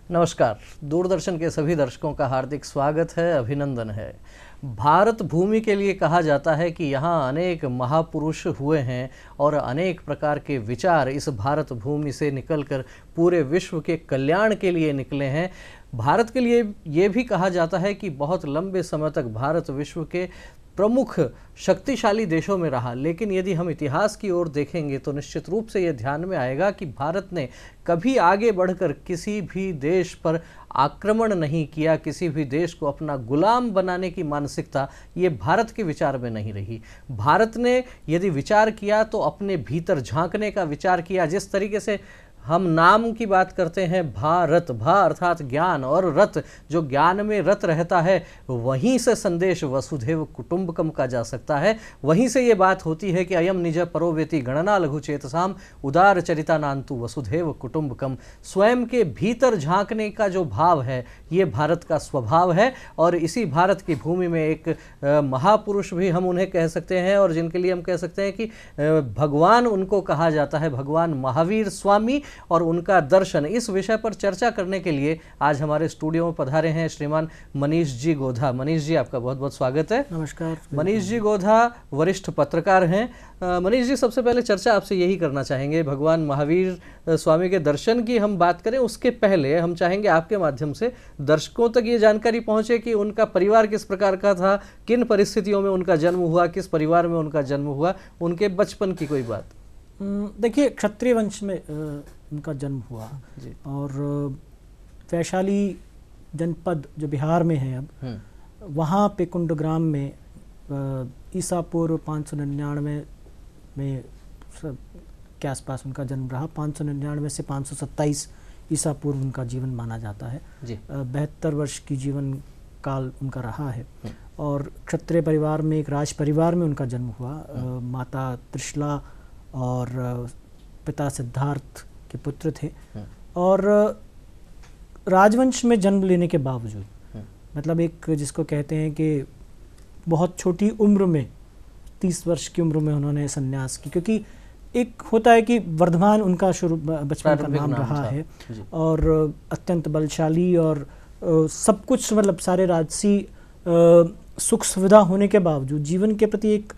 नमस्कार। दूरदर्शन के सभी दर्शकों का हार्दिक स्वागत है, अभिनंदन है। भारत भूमि के लिए कहा जाता है कि यहाँ अनेक महापुरुष हुए हैं और अनेक प्रकार के विचार इस भारत भूमि से निकलकर पूरे विश्व के कल्याण के लिए निकले हैं। भारत के लिए ये भी कहा जाता है कि बहुत लंबे समय तक भारत विश्व के प्रमुख शक्तिशाली देशों में रहा, लेकिन यदि हम इतिहास की ओर देखेंगे तो निश्चित रूप से ये ध्यान में आएगा कि भारत ने कभी आगे बढ़कर किसी भी देश पर आक्रमण नहीं किया, किसी भी देश को अपना गुलाम बनाने की मानसिकता ये भारत के विचार में नहीं रही। भारत ने यदि विचार किया तो अपने भीतर झांकने का विचार किया। जिस तरीके से हम नाम की बात करते हैं, भारत, भा अर्थात ज्ञान और रत, जो ज्ञान में रत रहता है, वहीं से संदेश वसुधैव कुटुंबकम का जा सकता है। वहीं से ये बात होती है कि अयम निज परोवेति गणना लघु चेतसाम उदार चरितानांतु वसुधैव कुटुंबकम। स्वयं के भीतर झांकने का जो भाव है ये भारत का स्वभाव है और इसी भारत की भूमि में एक महापुरुष भी हम उन्हें कह सकते हैं और जिनके लिए हम कह सकते हैं कि भगवान उनको कहा जाता है, भगवान महावीर स्वामी और उनका दर्शन। इस विषय पर चर्चा करने के लिए आज हमारे स्टूडियो में पधारे हैं श्रीमान मनीष जी गोधा। मनीष जी, आपका बहुत बहुत स्वागत है। नमस्कार। मनीष जी गोधा वरिष्ठ पत्रकार हैं। मनीष जी, सबसे पहले चर्चा आपसे यही करना चाहेंगे, भगवान महावीर स्वामी के दर्शन की हम बात करें उसके पहले हम चाहेंगे आपके माध्यम से दर्शकों तक ये जानकारी पहुंचे कि उनका परिवार किस प्रकार का था, किन परिस्थितियों में उनका जन्म हुआ, किस परिवार में उनका जन्म हुआ, उनके बचपन की कोई बात। देखिए, क्षत्रिय वंश में उनका जन्म हुआ और वैशाली जनपद जो बिहार में है अब, वहाँ पे कुंडग्राम में ईसा पूर्व 599 में के आसपास उनका जन्म रहा। 599 से 527 ईसा पूर्व उनका जीवन माना जाता है। 72 वर्ष की जीवन काल उनका रहा है और क्षत्रिय परिवार में, एक राज परिवार में उनका जन्म हुआ। माता त्रिशला और पिता सिद्धार्थ के पुत्र थे और राजवंश में जन्म लेने के बावजूद, मतलब एक जिसको कहते हैं कि बहुत छोटी उम्र में, 30 वर्ष की उम्र में उन्होंने संन्यास की, क्योंकि एक होता है कि वर्धमान उनका शुरू बचपन का नाम रहा है और अत्यंत बलशाली और सब कुछ, मतलब सारे राजसी सुख सुविधा होने के बावजूद जीवन के प्रति एक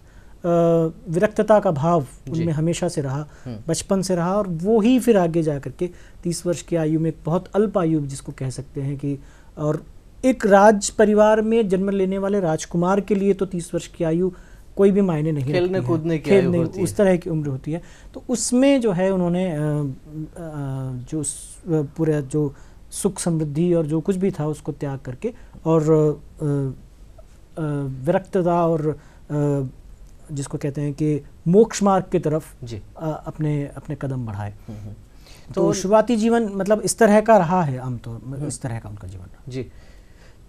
विरक्तता का भाव उनमें हमेशा से रहा, बचपन से रहा और वो ही फिर आगे जा करके 30 वर्ष की आयु में, बहुत अल्प आयु जिसको कह सकते हैं कि, और एक राज परिवार में जन्म लेने वाले राजकुमार के लिए तो 30 वर्ष की आयु कोई भी मायने नहीं, खेलने कूदने की आयु होती है, उस तरह की उम्र होती है। तो उसमें जो है उन्होंने जो पूरा जो सुख समृद्धि और जो कुछ भी था उसको त्याग करके और विरक्तता और जिसको कहते हैं कि मोक्ष मार्ग की तरफ अपने कदम बढ़ाए। तो शुरुआती जीवन मतलब इस तरह का रहा है, आमतौर में इस तरह का उनका जीवन जी।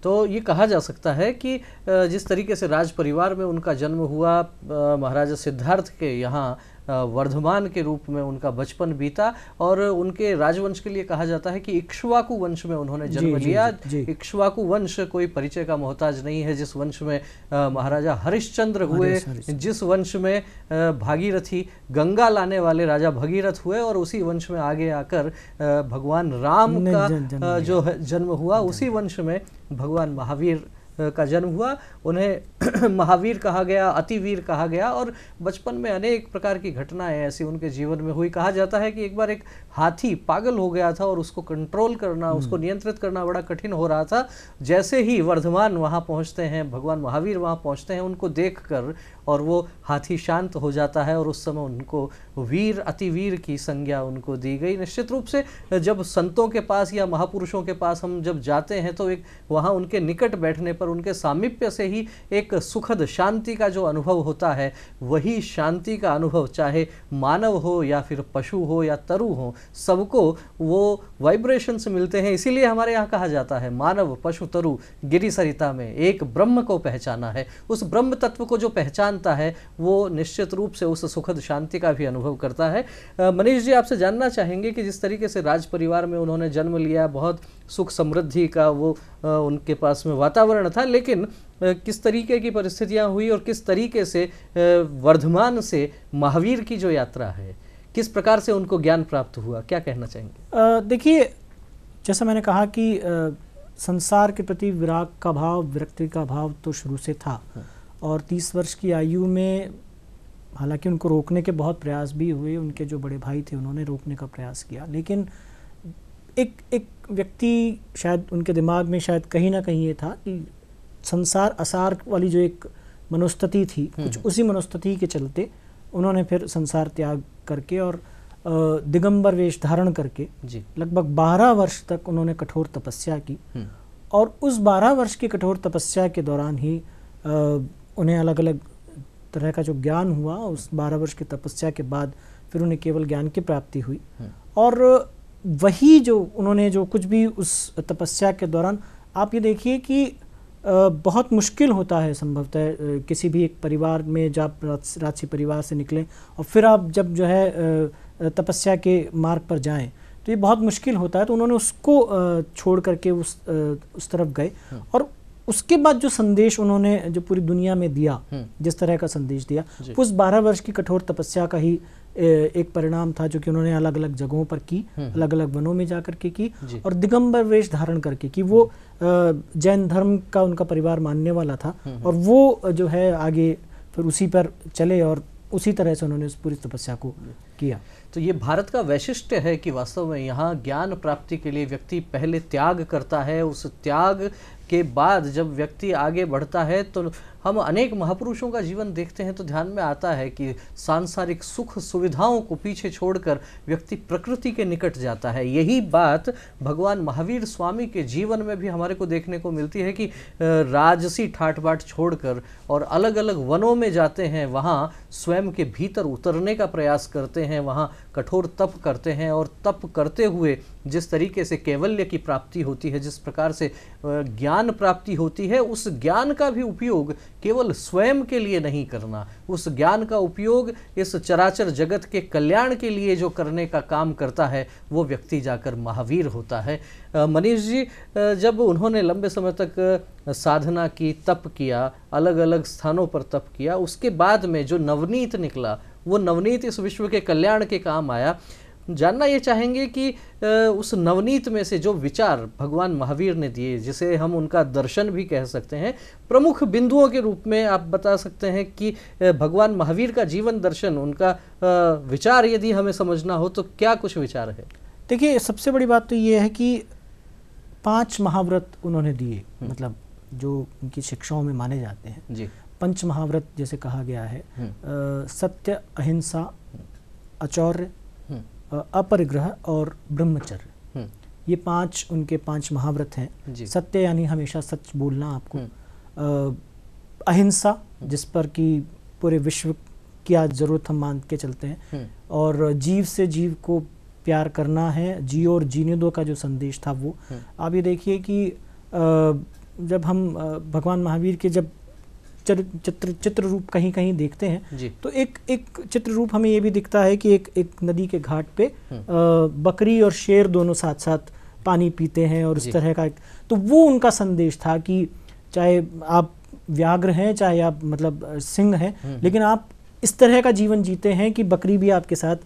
तो ये कहा जा सकता है कि जिस तरीके से राज परिवार में उनका जन्म हुआ, महाराजा सिद्धार्थ के यहाँ वर्धमान के रूप में उनका बचपन बीता और उनके राजवंश के लिए कहा जाता है कि इक्ष्वाकु वंश में उन्होंने जन्म लिया। इक्ष्वाकु वंश कोई परिचय का मोहताज नहीं है, जिस वंश में महाराजा हरिश्चंद्र हुए, जिस वंश में भागीरथी गंगा लाने वाले राजा भगीरथ हुए और उसी वंश में आगे आकर भगवान राम का जो जन्म हुआ, उसी वंश में भगवान महावीर का जन्म हुआ। उन्हें महावीर कहा गया, अतिवीर कहा गया और बचपन में अनेक प्रकार की घटनाएं ऐसी उनके जीवन में हुई। कहा जाता है कि एक बार एक हाथी पागल हो गया था और उसको कंट्रोल करना, उसको नियंत्रित करना बड़ा कठिन हो रहा था। जैसे ही वर्धमान वहाँ पहुँचते हैं, भगवान महावीर वहाँ पहुँचते हैं, उनको देखकर और वो हाथी शांत हो जाता है और उस समय उनको वीर, अतिवीर की संज्ञा उनको दी गई। निश्चित रूप से जब संतों के पास या महापुरुषों के पास हम जब जाते हैं तो एक वहाँ उनके निकट बैठने पर, उनके सामीप्य से ही एक सुखद शांति का जो अनुभव होता है, वही शांति का अनुभव चाहे मानव हो या फिर पशु हो या तरु हो, सबको वो वाइब्रेशंस मिलते हैं। इसीलिए हमारे यहाँ कहा जाता है, मानव पशु तरु गिरि सरिता में एक ब्रह्म को पहचाना है। उस ब्रह्म तत्व को जो पहचानता है वो निश्चित रूप से उस सुखद शांति का भी अनुभव करता है। मनीष जी, आपसे जानना चाहेंगे कि जिस तरीके से राज परिवार में उन्होंने जन्म लिया, बहुत सुख समृद्धि का वो उनके पास में वातावरण था, लेकिन किस तरीके की परिस्थितियां हुई और किस तरीके से वर्धमान से महावीर की जो यात्रा है, किस प्रकार से उनको ज्ञान प्राप्त हुआ, क्या कहना चाहेंगे? देखिए, जैसा मैंने कहा कि संसार के प्रति विराग का भाव, विरक्ति का भाव तो शुरू से था, और 30 वर्ष की आयु में हालांकि उनको रोकने के बहुत प्रयास भी हुए, उनके जो बड़े भाई थे उन्होंने रोकने का प्रयास किया, लेकिन एक व्यक्ति शायद उनके दिमाग में शायद कहीं ना कहीं ये था कि संसार असार वाली जो एक मनोस्थिति थी, कुछ उसी मनोस्थिति के चलते उन्होंने फिर संसार त्याग करके और दिगंबर वेश धारण करके लगभग 12 वर्ष तक उन्होंने कठोर तपस्या की, और उस 12 वर्ष की कठोर तपस्या के दौरान ही उन्हें अलग अलग तरह का जो ज्ञान हुआ। उस 12 वर्ष की तपस्या के बाद फिर उन्हें केवल ज्ञान की प्राप्ति हुई, और वही जो उन्होंने जो कुछ भी उस तपस्या के दौरान, आप ये देखिए कि बहुत मुश्किल होता है संभवतः किसी भी एक परिवार में, जब राजसी परिवार से निकलें और फिर आप जब जो है तपस्या के मार्ग पर जाएं, तो ये बहुत मुश्किल होता है। तो उन्होंने उसको छोड़ करके उस तरफ गए, और उसके बाद जो संदेश उन्होंने जो पूरी दुनिया में दिया, जिस तरह का संदेश दिया, उस 12 वर्ष की कठोर तपस्या का ही एक परिणाम था, जो कि उन्होंने अलग अलग जगहों पर की, अलग अलग वनों में जा करके की, और दिगंबर वेश धारण करके की। वो जैन धर्म का उनका परिवार मानने वाला था, और वो जो है आगे फिर उसी पर चले और उसी तरह से उन्होंने उस पूरी तपस्या को किया। तो ये भारत का वैशिष्ट्य है कि वास्तव में यहाँ ज्ञान प्राप्ति के लिए व्यक्ति पहले त्याग करता है, उस त्याग के बाद जब व्यक्ति आगे बढ़ता है, तो हम अनेक महापुरुषों का जीवन देखते हैं तो ध्यान में आता है कि सांसारिक सुख सुविधाओं को पीछे छोड़कर व्यक्ति प्रकृति के निकट जाता है। यही बात भगवान महावीर स्वामी के जीवन में भी हमारे को देखने को मिलती है कि राजसी ठाट बाट छोड़कर और अलग अलग वनों में जाते हैं, वहाँ स्वयं के भीतर उतरने का प्रयास करते हैं, वहाँ कठोर तप करते हैं, और तप करते हुए जिस तरीके से कैवल्य की प्राप्ति होती है, जिस प्रकार से ज्ञान प्राप्ति होती है, उस ज्ञान का भी उपयोग केवल स्वयं के लिए नहीं करना, उस ज्ञान का उपयोग इस चराचर जगत के कल्याण के लिए जो करने का काम करता है, वो व्यक्ति जाकर महावीर होता है। मनीष जी, जब उन्होंने लंबे समय तक साधना की, तप किया, अलग अलग स्थानों पर तप किया, उसके बाद में जो नवनीत निकला, वो नवनीत इस विश्व के कल्याण के काम आया। जानना ये चाहेंगे कि उस नवनीत में से जो विचार भगवान महावीर ने दिए, जिसे हम उनका दर्शन भी कह सकते हैं, प्रमुख बिंदुओं के रूप में आप बता सकते हैं कि भगवान महावीर का जीवन दर्शन, उनका विचार यदि हमें समझना हो तो क्या कुछ विचार है? देखिए, सबसे बड़ी बात तो ये है कि 5 महाव्रत उन्होंने दिए, मतलब जो उनकी शिक्षाओं में माने जाते हैं जी। 5 महाव्रत जैसे कहा गया है, सत्य, अहिंसा, अचौर्य, अपरिग्रह और ब्रह्मचर्य, ये 5 उनके 5 महाव्रत हैं। सत्य यानी हमेशा सच बोलना आपको, अहिंसा जिस पर कि पूरे विश्व की आज जरूरत हम मान के चलते हैं, और जीव से जीव को प्यार करना है, जियो और जीने दो का जो संदेश था वो। आप ये देखिए कि जब हम भगवान महावीर के जब चित्र रूप कहीं कहीं देखते हैं, तो एक चित्र रूप हमें ये भी दिखता है कि एक नदी के घाट पे बकरी और शेर दोनों साथ साथ पानी पीते हैं, और इस तरह का तो वो उनका संदेश था कि चाहे आप व्याघ्र हैं, चाहे आप मतलब सिंह हैं, लेकिन आप इस तरह का जीवन जीते हैं कि बकरी भी आपके साथ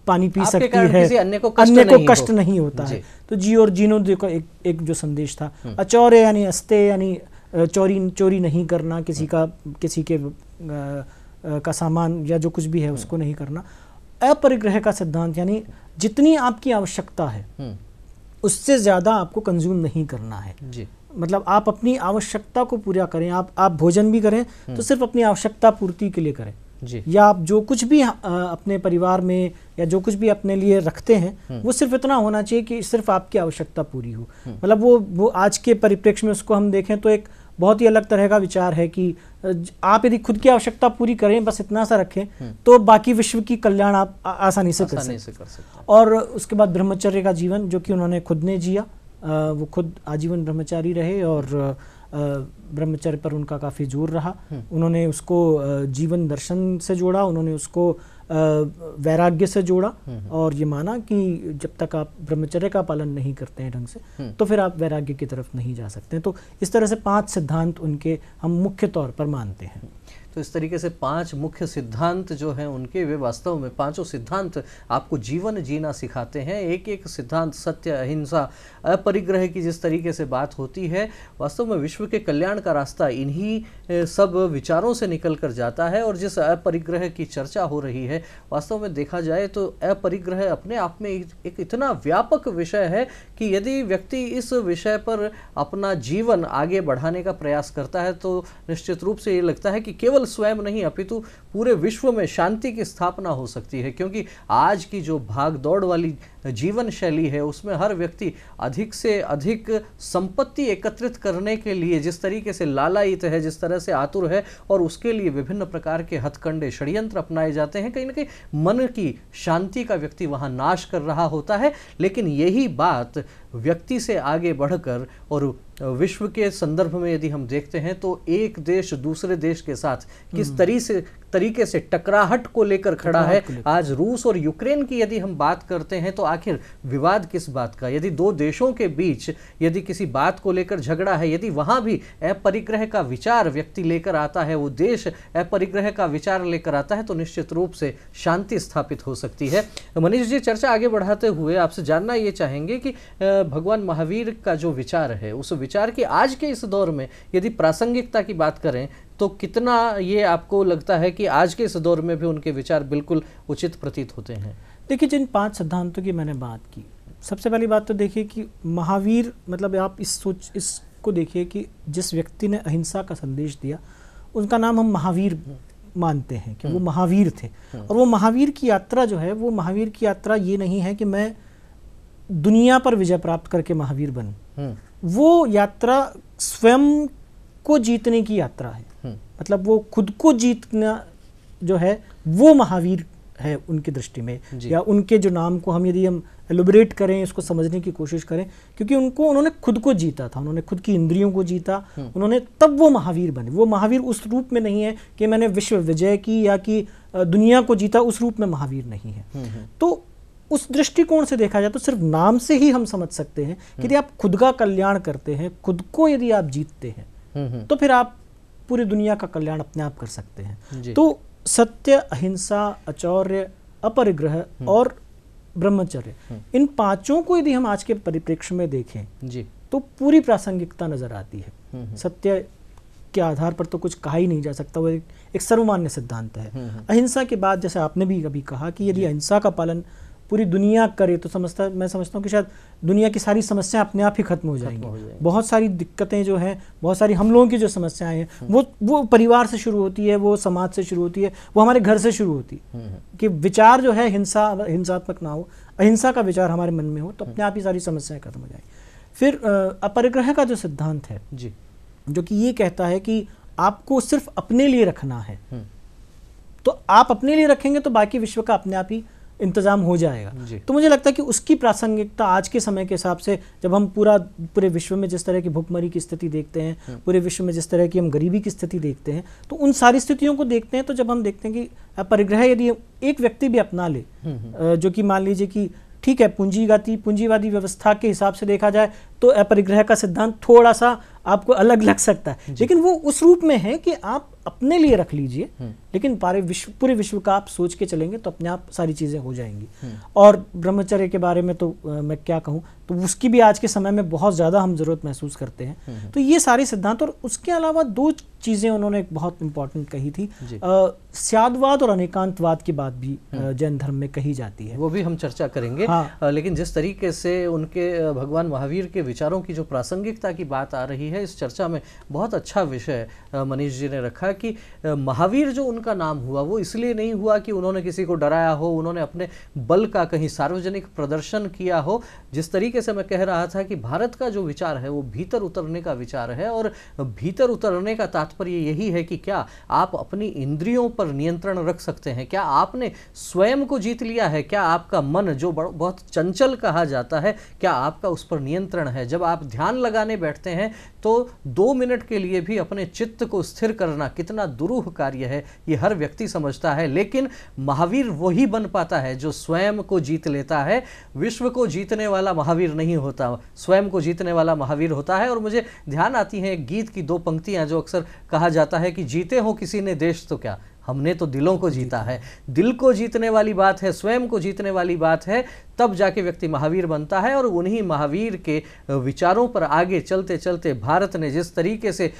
पानी पी सकती है, अन्य को कष्ट नहीं होता है। तो जियो और जीनो का एक जो संदेश था। अचौर्य यानी अस्ते यानी चोरी नहीं करना, किसी के का सामान या जो कुछ भी है उसको नहीं करना। अपरिग्रह का सिद्धांत यानी जितनी आपकी आवश्यकता है उससे ज्यादा आपको कंज्यूम नहीं करना है जी। मतलब आप अपनी आवश्यकता को पूरा करें, आप भोजन भी करें तो सिर्फ अपनी आवश्यकता पूर्ति के लिए करें जी। या आप जो कुछ भी अपने परिवार में या जो कुछ भी अपने लिए रखते हैं वो सिर्फ इतना होना चाहिए कि सिर्फ आपकी आवश्यकता पूरी हो। मतलब वो आज के परिप्रेक्ष्य में उसको हम देखें तो एक बहुत ही अलग तरह का विचार है कि आप यदि खुद की आवश्यकता पूरी करें, बस इतना सा रखें, तो बाकी विश्व की कल्याण आप आसानी से कर सकते। और उसके बाद ब्रह्मचर्य का जीवन जो कि उन्होंने खुद ने जिया, वो खुद आजीवन ब्रह्मचारी रहे और ब्रह्मचर्य पर उनका काफ़ी जोर रहा। उन्होंने उसको जीवन दर्शन से जोड़ा, उन्होंने उसको वैराग्य से जोड़ा और ये माना कि जब तक आप ब्रह्मचर्य का पालन नहीं करते हैं ढंग से तो फिर आप वैराग्य की तरफ नहीं जा सकते। तो इस तरह से 5 सिद्धांत उनके हम मुख्य तौर पर मानते हैं। तो तो इस तरीके से 5 मुख्य सिद्धांत जो हैं उनके, वे वास्तव में पांचों सिद्धांत आपको जीवन जीना सिखाते हैं। एक एक सिद्धांत, सत्य, अहिंसा, अपरिग्रह की जिस तरीके से बात होती है, वास्तव में विश्व के कल्याण का रास्ता इन्हीं सब विचारों से निकल कर जाता है। और जिस अपरिग्रह की चर्चा हो रही है, वास्तव में देखा जाए तो अपरिग्रह अपने आप में एक इतना व्यापक विषय है कि यदि व्यक्ति इस विषय पर अपना जीवन आगे बढ़ाने का प्रयास करता है तो निश्चित रूप से ये लगता है कि केवल स्वयं नहीं अपितु पूरे विश्व में शांति की स्थापना हो सकती है। क्योंकि आज की जो भाग दौड़ वाली जीवन शैली है, उसमें हर व्यक्ति अधिक से अधिक संपत्ति एकत्रित करने के लिए जिस तरीके से लालायित है, जिस तरह से आतुर है, और उसके लिए विभिन्न प्रकार के हथकंडे, षड्यंत्र अपनाए जाते हैं। कहीं ना कहीं मन की शांति का व्यक्ति वहां नाश कर रहा होता है। लेकिन यही बात व्यक्ति से आगे बढ़कर और विश्व के संदर्भ में यदि हम देखते हैं तो एक देश दूसरे देश के साथ किस तरीके से टकराहट को लेकर खड़ा है। आज रूस और यूक्रेन की यदि हम बात करते हैं तो आखिर विवाद किस बात का? यदि दो देशों के बीच यदि किसी बात को लेकर झगड़ा है, यदि वहां भी अपरिग्रह का विचार व्यक्ति लेकर आता है, वो देश अपरिग्रह का विचार लेकर आता है, तो निश्चित रूप से शांति स्थापित हो सकती है। मनीष जी, चर्चा आगे बढ़ाते हुए आपसे जानना ये चाहेंगे कि भगवान महावीर का जो विचार है, उस विचार की आज के इस दौर में यदि प्रासंगिकता की बात करें तो कितना ये आपको लगता है कि आज के इस दौर में भी उनके विचार बिल्कुल उचित प्रतीत होते हैं? देखिए, जिन 5 सिद्धांतों की मैंने बात की, सबसे पहली बात तो देखिए कि महावीर, मतलब आप इसको देखिए कि जिस व्यक्ति ने अहिंसा का संदेश दिया उनका नाम हम महावीर मानते हैं कि वो महावीर थे। और वो महावीर की यात्रा जो है, वो महावीर की यात्रा ये नहीं है कि मैं दुनिया पर विजय प्राप्त करके महावीर बनूं। वो यात्रा स्वयं को जीतने की यात्रा है। मतलब वो खुद को जीतना जो है वो महावीर है उनकी दृष्टि में, या उनके जो नाम को हम यदि हम एलोबरेट करें, इसको समझने की कोशिश करें, क्योंकि उन्होंने खुद को जीता था, उन्होंने खुद की इंद्रियों को जीता, उन्होंने तब वो महावीर बने। वो महावीर उस रूप में नहीं है कि मैंने विश्व विजय की या कि दुनिया को जीता, उस रूप में महावीर नहीं है। तो उस दृष्टिकोण से देखा जाए तो सिर्फ नाम से ही हम समझ सकते हैं कि यदि आप खुद का कल्याण करते हैं, खुद को यदि आप जीतते हैं, तो फिर आप पूरी दुनिया का कल्याण अपने आप कर सकते हैं। तो सत्य, अहिंसा, अचौर्य, अपरिग्रह और ब्रह्मचर्य, इन 5 को यदि हम आज के परिप्रेक्ष्य में देखें तो पूरी प्रासंगिकता नजर आती है। सत्य के आधार पर तो कुछ कहा ही नहीं जा सकता, वो एक सर्वमान्य सिद्धांत है। अहिंसा के बाद, जैसे आपने भी कभी कहा कि यदि अहिंसा का पालन पूरी दुनिया करे तो मैं समझता हूँ कि शायद दुनिया की सारी समस्याएं अपने आप ही खत्म हो जाएंगी। बहुत सारी दिक्कतें जो हैं, बहुत सारी हम लोगों की जो समस्याएं हैं, वो परिवार से शुरू होती है, वो समाज से शुरू होती है, वो हमारे घर से शुरू होती है। कि विचार जो है हिंसात्मक ना हो, अहिंसा का विचार हमारे मन में हो, तो अपने आप ही सारी समस्याएं खत्म हो जाएंगी। फिर अपरिग्रह का जो सिद्धांत है जी, जो कि ये कहता है कि आपको सिर्फ अपने लिए रखना है, तो आप अपने लिए रखेंगे तो बाकी विश्व का अपने आप ही इंतजाम हो जाएगा। तो मुझे लगता है कि उसकी प्रासंगिकता आज के समय के हिसाब से, जब हम पूरे विश्व में जिस तरह की भुखमरी की स्थिति देखते हैं, पूरे विश्व में जिस तरह की हम गरीबी की स्थिति देखते हैं, तो उन सारी स्थितियों को देखते हैं, तो जब हम देखते हैं कि परिग्रह यदि एक व्यक्ति भी अपना ले, जो कि मान लीजिए कि ठीक है, पूंजीवादी व्यवस्था के हिसाब से देखा जाए तो अपरिग्रह का सिद्धांत थोड़ा सा आपको अलग लग सकता है, लेकिन वो उस रूप में है कि आप अपने लिए रख लीजिए, लेकिन पूरे विश्व का आप सोच के चलेंगे तो अपने आप सारी चीजें हो जाएंगी। और ब्रह्मचर्य के बारे में तो मैं क्या कहूँ, तो उसकी भी आज के समय में बहुत ज्यादा हम जरूरत महसूस करते हैं। तो ये सारे सिद्धांत, और उसके अलावा 2 चीजें उन्होंने बहुत इंपॉर्टेंट कही थी। स्यादवाद और अनेकांतवाद की बात भी जैन धर्म में कही जाती है, वो भी हम चर्चा करेंगे। लेकिन जिस तरीके से उनके भगवान महावीर के विचारों की जो प्रासंगिकता की बात आ रही है, इस चर्चा में बहुत अच्छा विषय मनीष जी ने रखा कि महावीर जो उनका नाम हुआ, वो इसलिए नहीं हुआ कि उन्होंने किसी को डराया हो, उन्होंने अपने बल का कहीं सार्वजनिक प्रदर्शन किया हो। जिस तरीके से मैं कह रहा था कि भारत का जो विचार है वो भीतर उतरने का विचार है, और भीतर उतरने का तात्पर्य यही है कि क्या आप अपनी इंद्रियों पर नियंत्रण रख सकते हैं, क्या आपने स्वयं को जीत लिया है, क्या आपका मन जो बहुत चंचल कहा जाता है, क्या आपका उस पर नियंत्रण है। जब आप ध्यान लगाने बैठते हैं तो 2 मिनट के लिए भी अपने चित्त को स्थिर करना कितना दुरूह कार्य है, ये हर व्यक्ति समझता है। लेकिन महावीर वही बन पाता है जो स्वयं को जीत लेता है। विश्व को जीतने वाला महावीर नहीं होता, स्वयं को जीतने वाला महावीर होता है। और मुझे ध्यान आती है एक गीत की 2 पंक्तियां जो अक्सर कहा जाता है कि जीते हो किसी ने देश तो क्या, हमने तो दिलों को जीता है। दिल को जीतने वाली बात है, स्वयं को जीतने वाली बात है, तब जाके व्यक्ति महावीर बनता है। और उन्हीं महावीर के विचारों पर आगे चलते चलते भारत ने जिस तरीके से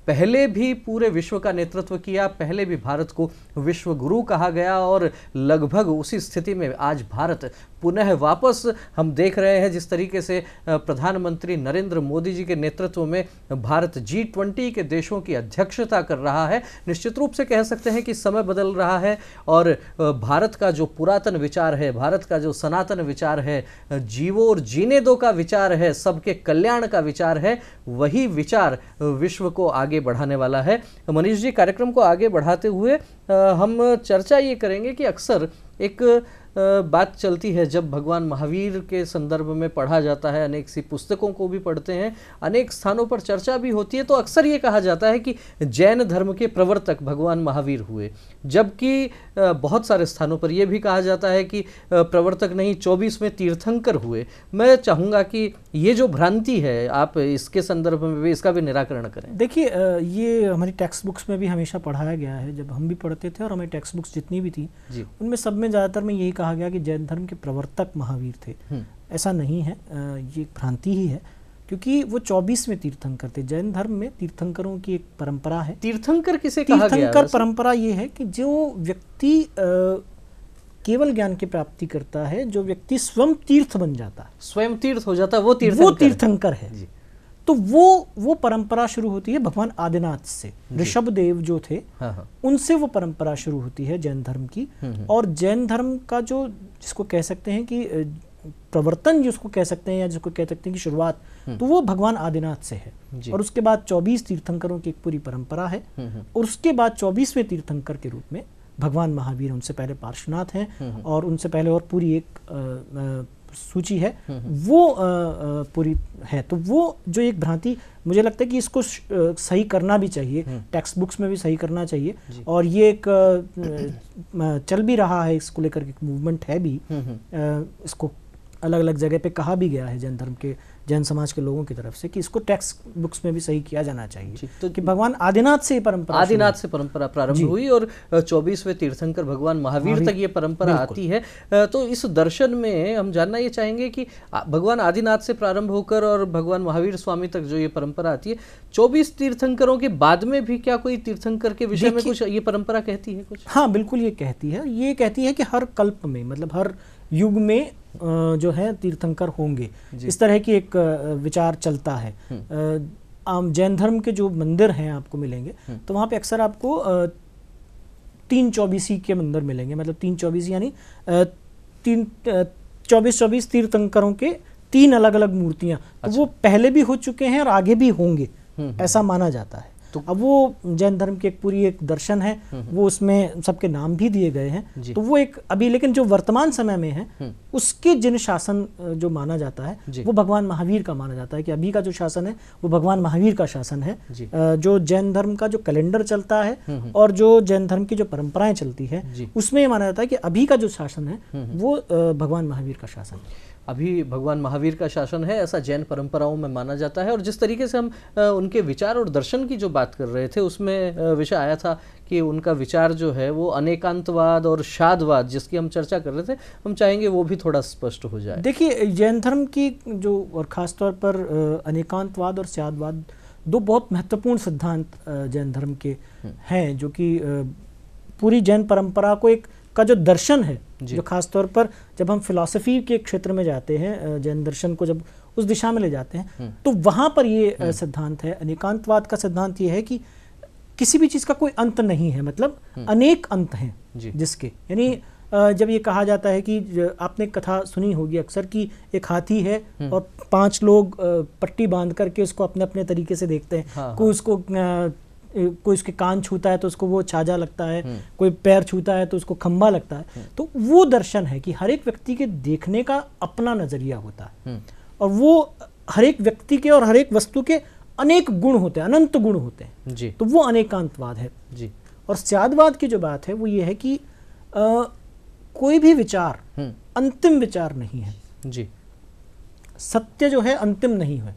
पहले भी पूरे विश्व का नेतृत्व किया, पहले भी भारत को विश्व गुरु कहा गया, और लगभग उसी स्थिति में आज भारत पुनः वापस हम देख रहे हैं जिस तरीके से प्रधानमंत्री नरेंद्र मोदी जी के नेतृत्व में भारत G20 के देशों की अध्यक्षता कर रहा है। निश्चित रूप से कह सकते हैं कि समय बदल रहा है और भारत का जो पुरातन विचार है, भारत का जो सनातन विचार है, जीवो और जीने दो का विचार है, सबके कल्याण का विचार है, वही विचार विश्व को आगे बढ़ाने वाला है। मनीष जी, कार्यक्रम को आगे बढ़ाते हुए हम चर्चा ये करेंगे कि अक्सर एक बात चलती है जब भगवान महावीर के संदर्भ में पढ़ा जाता है, अनेक सी पुस्तकों को भी पढ़ते हैं, अनेक स्थानों पर चर्चा भी होती है, तो अक्सर ये कहा जाता है कि जैन धर्म के प्रवर्तक भगवान महावीर हुए, जबकि बहुत सारे स्थानों पर यह भी कहा जाता है कि प्रवर्तक नहीं 24वें तीर्थंकर हुए। मैं चाहूँगा कि ये जो भ्रांति है आप इसके संदर्भ में भी इसका भी निराकरण करें। देखिए, ये हमारी टेक्स्ट बुक्स में भी हमेशा पढ़ाया गया है, जब हम भी पढ़ते थे और हमारी टेक्स्ट बुक्स जितनी भी थी उनमें सब में ज़्यादातर में यही कहा गया कि जैन धर्म के प्रवर्तक महावीर थे। ऐसा नहीं है, ये भ्रांति ही है, क्योंकि वो 24वें तीर्थंकर थे। जैन धर्म में तीर्थंकरों की एक परंपरा है। तीर्थंकर किसे कहा गया? तीर्थंकर परंपरा ये है कि जो व्यक्ति केवल ज्ञान की प्राप्ति करता है, जो व्यक्ति स्वयं तीर्थ बन जाता है, स्वयं तीर्थ हो जाता है, वो तीर्थंकर है। तो वो परंपरा शुरू होती है भगवान आदिनाथ से। ऋषभ देव जो थे उनसे वो परंपरा शुरू होती है जैन धर्म की। और जैन धर्म का जो जिसको कह सकते हैं कि प्रवर्तन, जिसको कह सकते हैं या जिसको कह सकते हैं कि शुरुआत, तो वो भगवान आदिनाथ से है। और उसके बाद 24 तीर्थंकरों की एक पूरी परंपरा है। और उसके बाद 24वें तीर्थंकर के रूप में भगवान महावीर, उनसे पहले पार्श्वनाथ हैं और उनसे पहले और पूरी एक सूची है, वो पूरी है। तो वो जो एक भ्रांति, मुझे लगता है कि इसको सही करना भी चाहिए, टेक्स्ट बुक्स में भी सही करना चाहिए। और ये एक चल भी रहा है, इसको लेकर के मूवमेंट है भी। इसको अलग अलग जगह पे कहा भी गया है जैन धर्म के, जैन समाज के लोगों की तरफ से, कि इसको टेक्स्ट बुक्स में भी सही किया जाना चाहिए। तो कि भगवान आदिनाथ से परंपरा प्रारंभ हुई और 24वें तीर्थंकर भगवान महावीर तक ये परंपरा आती है। तो इस दर्शन में हम जानना ये चाहेंगे कि भगवान आदिनाथ से प्रारंभ होकर और भगवान महावीर स्वामी तक जो ये परंपरा आती है, 24 तीर्थंकरों के बाद में भी क्या कोई तीर्थंकर के विषय में कुछ ये परंपरा कहती है कुछ? हाँ, बिल्कुल ये कहती है। ये कहती है कि हर कल्प में, मतलब हर युग में जो है तीर्थंकर होंगे, इस तरह की एक विचार चलता है। जैन धर्म के जो मंदिर हैं आपको मिलेंगे, तो वहाँ पे अक्सर आपको 324 के मंदिर मिलेंगे। मतलब 324 यानी 24 तीर्थंकरों के 3 अलग अलग मूर्तियाँ। तो वो पहले भी हो चुके हैं और आगे भी होंगे, ऐसा माना जाता है। तो अब वो जैन धर्म की एक पूरी एक दर्शन है, वो उसमें सबके नाम भी दिए गए हैं। तो वो एक अभी, लेकिन जो वर्तमान समय में है उसके जिन शासन जो माना जाता है वो भगवान महावीर का माना जाता है, कि अभी का जो शासन है वो भगवान महावीर का शासन है। जो जैन धर्म का जो कैलेंडर चलता है और जो जैन धर्म की जो परंपराएं चलती है, उसमें ये माना जाता है कि अभी का जो शासन है वो भगवान महावीर का शासन है। अभी भगवान महावीर का शासन है, ऐसा जैन परंपराओं में माना जाता है। और जिस तरीके से हम उनके विचार और दर्शन की जो बात कर रहे थे, उसमें विषय आया था कि उनका विचार जो है वो अनेकांतवाद और शादवाद, जिसकी हम चर्चा कर रहे थे, हम चाहेंगे वो भी थोड़ा स्पष्ट हो जाए। देखिए, जैन धर्म की जो, और ख़ासतौर पर अनेकांतवाद और शादवाद, 2 बहुत महत्वपूर्ण सिद्धांत जैन धर्म के हैं, जो कि पूरी जैन परंपरा को एक का जो दर्शन है, जो खास तौर पर जब हम फिलॉसफी के क्षेत्र में जाते हैं, जैन दर्शन को जब उस दिशा में ले जाते हैं, तो वहाँ पर ये सिद्धांत है। अनेकांतवाद का सिद्धांत ये है कि किसी भी चीज़ का कोई अंत नहीं है, मतलब अनेक अंत हैं जिसके, यानी जब ये कहा जाता है कि आपने कथा सुनी होगी अक्सर कि एक हाथी है और 5 लोग पट्टी बांध करके उसको अपने अपने तरीके से देखते हैं। कोई उसके कान छूता है तो उसको वो छाजा लगता है, कोई पैर छूता है तो उसको खंबा लगता है। तो वो दर्शन है कि हर एक व्यक्ति के देखने का अपना नजरिया होता है, और वो हर एक व्यक्ति के और हर एक वस्तु के अनेक गुण होते हैं, अनंत गुण होते हैं जी तो वो अनेकांतवाद है जी। और स्यादवाद की जो बात है वो ये है कि कोई भी विचार अंतिम विचार नहीं है जी। सत्य जो है अंतिम नहीं है।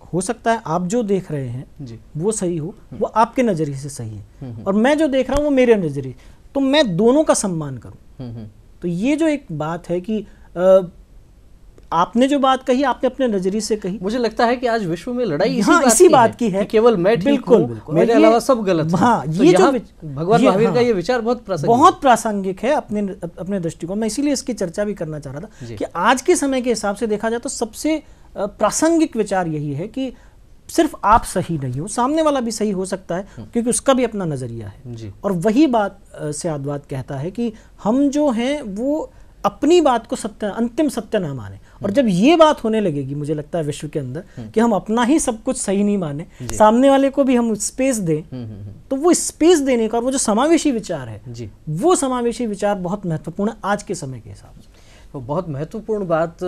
हो सकता है आप जो देख रहे हैं जी वो सही हो, वो आपके नजरिए से सही है और मैं जो देख रहा हूँ वो मेरे नजरिए, तो मैं दोनों का सम्मान करूं। तो ये जो एक बात है कि आपने जो बात कही आपने अपने नजरिए से कही, मुझे लगता है कि आज विश्व में लड़ाई इसी बात की है कि केवल मैं ठीक हूं, मेरे अलावा सब गलत है। हाँ, तो ये जो भगवान महावीर का ये विचार बहुत प्रासंगिक है अपने दृष्टिकोण में, इसीलिए इसकी चर्चा भी करना चाह रहा था कि आज के समय के हिसाब से देखा जाए तो सबसे प्रासंगिक विचार यही है कि सिर्फ आप सही नहीं हो, सामने वाला भी सही हो सकता है क्योंकि उसका भी अपना नजरिया है जी। और वही बात स्यादवाद कहता है कि हम जो हैं वो अपनी बात को सत्य, अंतिम सत्य ना माने। और जब ये बात होने लगेगी मुझे लगता है विश्व के अंदर कि हम अपना ही सब कुछ सही नहीं माने, सामने वाले को भी हम स्पेस दें, तो वो स्पेस देने का और वो जो समावेशी विचार है जी, वो समावेशी विचार बहुत महत्वपूर्ण है आज के समय के हिसाब से। तो बहुत महत्वपूर्ण बात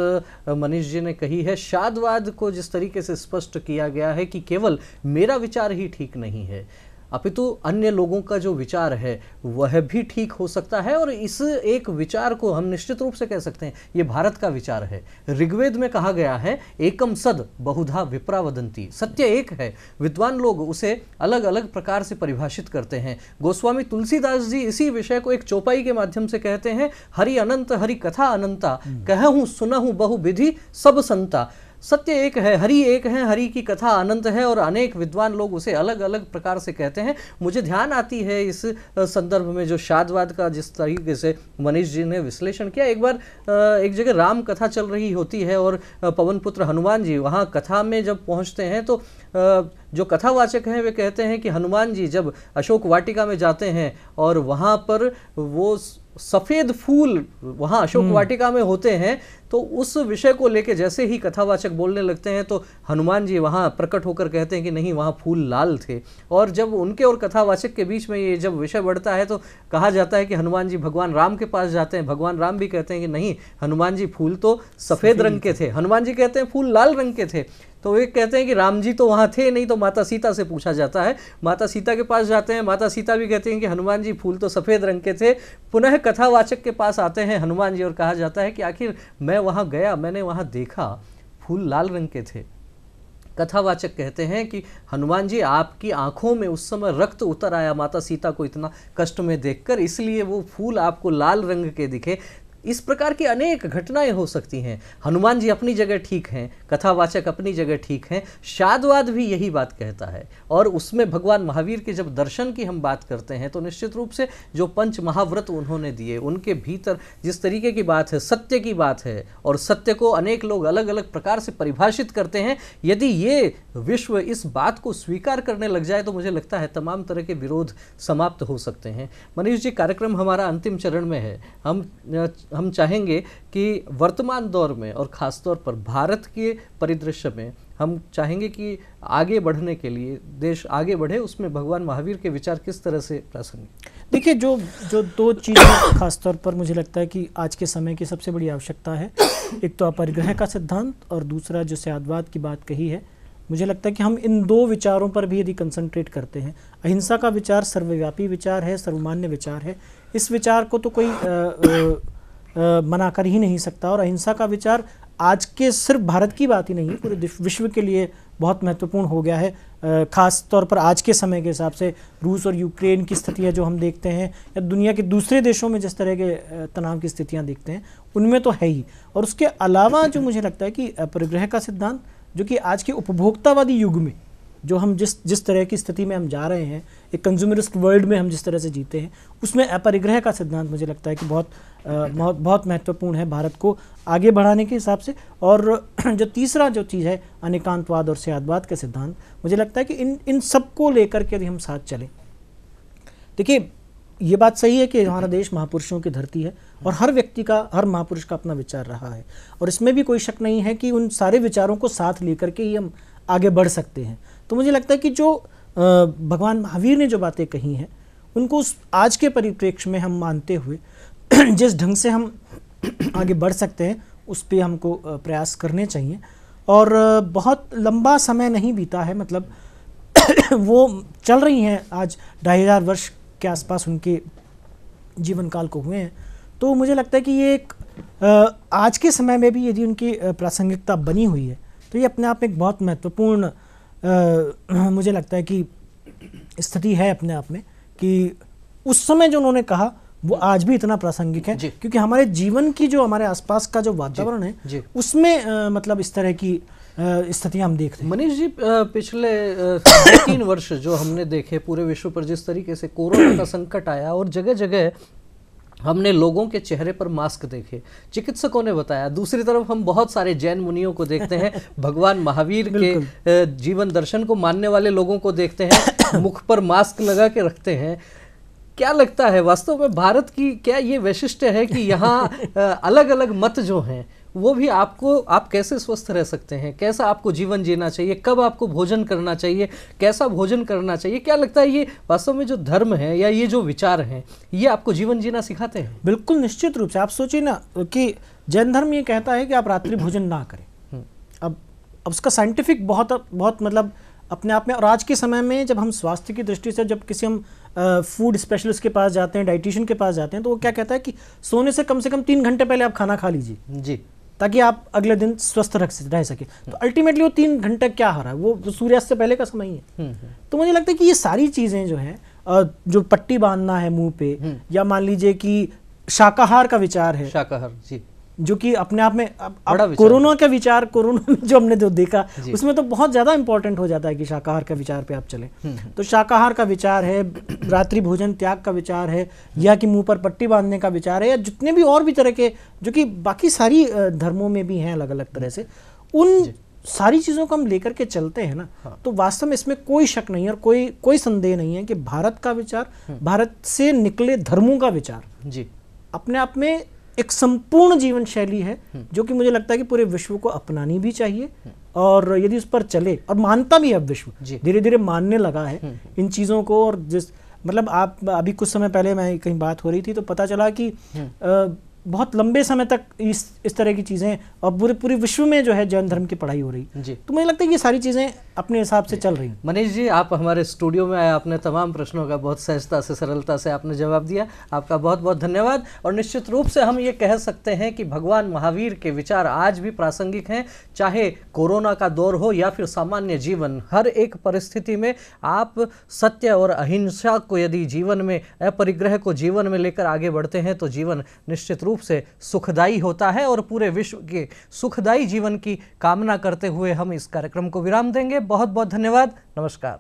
मनीष जी ने कही है। शादवाद को जिस तरीके से स्पष्ट किया गया है कि केवल मेरा विचार ही ठीक नहीं है, अपितु अन्य लोगों का जो विचार है वह भी ठीक हो सकता है। और इस एक विचार को हम निश्चित रूप से कह सकते हैं ये भारत का विचार है। ऋग्वेद में कहा गया है एकम सद बहुधा विप्रा वदंती, सत्य एक है, विद्वान लोग उसे अलग अलग प्रकार से परिभाषित करते हैं। गोस्वामी तुलसीदास जी इसी विषय को एक चौपाई के माध्यम से कहते हैं, हरि अनंत हरि कथा अनंता, कहूँ सुनहूँ बहु विधि सब संता। सत्य एक है, हरि एक है, हरि की कथा अनंत है और अनेक विद्वान लोग उसे अलग अलग प्रकार से कहते हैं। मुझे ध्यान आती है इस संदर्भ में जो शादवाद का जिस तरीके से मनीष जी ने विश्लेषण किया। एक बार एक जगह राम कथा चल रही होती है और पवन पुत्र हनुमान जी वहाँ कथा में जब पहुँचते हैं तो जो कथावाचक हैं वे कहते हैं कि हनुमान जी जब अशोक वाटिका में जाते हैं और वहाँ पर वो सफ़ेद फूल वहाँ अशोक वाटिका में होते हैं, तो उस विषय को लेके जैसे ही कथावाचक बोलने लगते हैं तो हनुमान जी वहाँ प्रकट होकर कहते हैं कि नहीं, वहाँ फूल लाल थे। और जब उनके और कथावाचक के बीच में ये जब विषय बढ़ता है तो कहा जाता है कि हनुमान जी भगवान राम के पास जाते हैं, भगवान राम भी कहते हैं कि नहीं हनुमान जी फूल तो सफ़ेद रंग के थे, हनुमान जी कहते हैं फूल लाल रंग के थे। तो वे कहते हैं कि राम जी तो वहाँ थे नहीं, तो माता सीता से पूछा जाता है, माता सीता के पास जाते हैं, माता सीता भी कहती हैं कि हनुमान जी फूल तो सफ़ेद रंग के थे। पुनः कथावाचक के पास आते हैं हनुमान जी और कहा जाता है कि आखिर मैं वहाँ गया, मैंने वहाँ देखा फूल लाल रंग के थे। कथावाचक कहते हैं कि हनुमान जी आपकी आंखों में उस समय रक्त उतर आया माता सीता को इतना कष्ट में देखकर, इसलिए वो फूल आपको लाल रंग के दिखे। इस प्रकार की अनेक घटनाएं हो सकती हैं। हनुमान जी अपनी जगह ठीक हैं, कथावाचक अपनी जगह ठीक हैं। शादवाद भी यही बात कहता है और उसमें भगवान महावीर के जब दर्शन की हम बात करते हैं तो निश्चित रूप से जो पंच महाव्रत उन्होंने दिए उनके भीतर जिस तरीके की बात है, सत्य की बात है, और सत्य को अनेक लोग अलग अलग प्रकार से परिभाषित करते हैं। यदि ये विश्व इस बात को स्वीकार करने लग जाए तो मुझे लगता है तमाम तरह के विरोध समाप्त हो सकते हैं। मनीष जी, कार्यक्रम हमारा अंतिम चरण में है। हम चाहेंगे कि वर्तमान दौर में और ख़ासतौर पर भारत के परिदृश्य में हम चाहेंगे कि आगे बढ़ने के लिए देश आगे बढ़े, उसमें भगवान महावीर के विचार किस तरह से प्रासंगिक। देखिए, जो दो चीज़ें खासतौर पर मुझे लगता है कि आज के समय की सबसे बड़ी आवश्यकता है, एक तो अपरिग्रह का सिद्धांत और दूसरा जो स्यादवाद की बात कही है। मुझे लगता है कि हम इन दो विचारों पर भी यदि कंसंट्रेट करते हैं, अहिंसा का विचार सर्वव्यापी विचार है, सर्वमान्य विचार है, इस विचार को तो कोई मना कर ही नहीं सकता। और अहिंसा का विचार आज के सिर्फ भारत की बात ही नहीं है, पूरे विश्व के लिए बहुत महत्वपूर्ण हो गया है। ख़ास तौर पर आज के समय के हिसाब से रूस और यूक्रेन की स्थितियाँ जो हम देखते हैं या दुनिया के दूसरे देशों में जिस तरह के तनाव की स्थितियाँ देखते हैं उनमें तो है ही। और उसके अलावा जो मुझे लगता है कि अपरिग्रह का सिद्धांत, जो कि आज के उपभोक्तावादी युग में जो हम जिस तरह की स्थिति में हम जा रहे हैं, एक कंज्यूमरिस्ट वर्ल्ड में हम जिस तरह से जीते हैं, उसमें अपरिग्रह का सिद्धांत मुझे लगता है कि बहुत महत्वपूर्ण है भारत को आगे बढ़ाने के हिसाब से। और जो तीसरा जो चीज़ है अनेकांतवाद और स्यादवाद का सिद्धांत, मुझे लगता है कि इन सब को लेकर के यदि हम साथ चलें। देखिए, ये बात सही है कि हमारा देश महापुरुषों की धरती है और हर व्यक्ति का, हर महापुरुष का अपना विचार रहा है और इसमें भी कोई शक नहीं है कि उन सारे विचारों को साथ लेकर के ही हम आगे बढ़ सकते हैं। तो मुझे लगता है कि जो भगवान महावीर ने जो बातें कही हैं उनको उस आज के परिप्रेक्ष्य में हम मानते हुए जिस ढंग से हम आगे बढ़ सकते हैं उस पर हमको प्रयास करने चाहिए। और बहुत लंबा समय नहीं बीता है, मतलब वो चल रही हैं, आज 2500 वर्ष के आसपास उनके जीवन काल को हुए हैं। तो मुझे लगता है कि ये एक आज के समय में भी यदि उनकी प्रासंगिकता बनी हुई है तो ये अपने आप में एक बहुत महत्वपूर्ण मुझे लगता है कि स्थिति है अपने आप में, कि उस समय जो उन्होंने कहा वो आज भी इतना प्रासंगिक है, क्योंकि हमारे जीवन की जो हमारे आसपास का जो वातावरण है उसमें मतलब इस तरह की स्थितियां हम देख रहे हैं। मनीष जी, पिछले 2-3 वर्ष जो हमने देखे पूरे विश्व पर, जिस तरीके से कोरोना का संकट आया और जगह जगह हमने लोगों के चेहरे पर मास्क देखे, चिकित्सकों ने बताया, दूसरी तरफ हम बहुत सारे जैन मुनियों को देखते हैं, भगवान महावीर के जीवन दर्शन को मानने वाले लोगों को देखते हैं, मुख पर मास्क लगा के रखते हैं। क्या लगता है वास्तव में भारत की क्या ये वैशिष्ट्य है कि यहाँ अलग अलग मत जो हैं वो भी आप कैसे स्वस्थ रह सकते हैं, कैसा आपको जीवन जीना चाहिए, कब आपको भोजन करना चाहिए, कैसा भोजन करना चाहिए, क्या लगता है ये वास्तव में जो धर्म है या ये जो विचार हैं ये आपको जीवन जीना सिखाते हैं? बिल्कुल निश्चित रूप से। आप सोचिए ना कि जैन धर्म ये कहता है कि आप रात्रि भोजन ना करें। अब उसका साइंटिफिक बहुत मतलब अपने आप में, और आज के समय में जब हम स्वास्थ्य की दृष्टि से जब किसी हम फूड स्पेशलिस्ट के पास जाते हैं, डाइटिशियन के पास जाते हैं, तो वो क्या कहता है कि सोने से कम 3 घंटे पहले आप खाना खा लीजिए जी, ताकि आप अगले दिन स्वस्थ रह सके। तो अल्टीमेटली वो 3 घंटे क्या हो रहा है, वो सूर्यास्त से पहले का समय ही है। तो मुझे लगता है कि ये सारी चीज़ें जो हैं, जो पट्टी बांधना है मुंह पे, या मान लीजिए कि शाकाहार का विचार है, शाकाहार जी, जो कि अपने आप में अब कोरोना का विचार, कोरोना में जो हमने जो देखा उसमें तो बहुत ज़्यादा इंपॉर्टेंट हो जाता है कि शाकाहार का विचार पे आप चले। तो शाकाहार का विचार है, रात्रि भोजन त्याग का विचार है, या कि मुंह पर पट्टी बांधने का विचार है, या जितने भी और भी तरह के जो कि बाकी सारी धर्मों में भी हैं अलग अलग तरह से, उन सारी चीज़ों को हम लेकर के चलते हैं ना, तो वास्तव में इसमें कोई शक नहीं है और कोई संदेह नहीं है कि भारत का विचार, भारत से निकले धर्मों का विचार जी अपने आप में एक संपूर्ण जीवन शैली है, जो कि मुझे लगता है कि पूरे विश्व को अपनानी भी चाहिए, और यदि उस पर चले, और मानता भी है विश्व धीरे धीरे मानने लगा है इन चीज़ों को। और जिस मतलब आप अभी कुछ समय पहले मैं कहीं बात हो रही थी तो पता चला कि बहुत लंबे समय तक इस तरह की चीज़ें और पूरे विश्व में जो है जैन धर्म की पढ़ाई हो रही जी। तो मुझे लगता है कि ये सारी चीज़ें अपने हिसाब से चल रही हैं। मनीष जी, आप हमारे स्टूडियो में आए, आपने तमाम प्रश्नों का बहुत सहजता से, सरलता से आपने जवाब दिया, आपका बहुत बहुत धन्यवाद। और निश्चित रूप से हम ये कह सकते हैं कि भगवान महावीर के विचार आज भी प्रासंगिक हैं, चाहे कोरोना का दौर हो या फिर सामान्य जीवन। हर एक परिस्थिति में आप सत्य और अहिंसा को यदि जीवन में, अपरिग्रह को जीवन में लेकर आगे बढ़ते हैं तो जीवन निश्चित रूप से सुखदायी होता है। और पूरे विश्व के सुखदायी जीवन की कामना करते हुए हम इस कार्यक्रम को विराम देंगे। बहुत बहुत धन्यवाद, नमस्कार।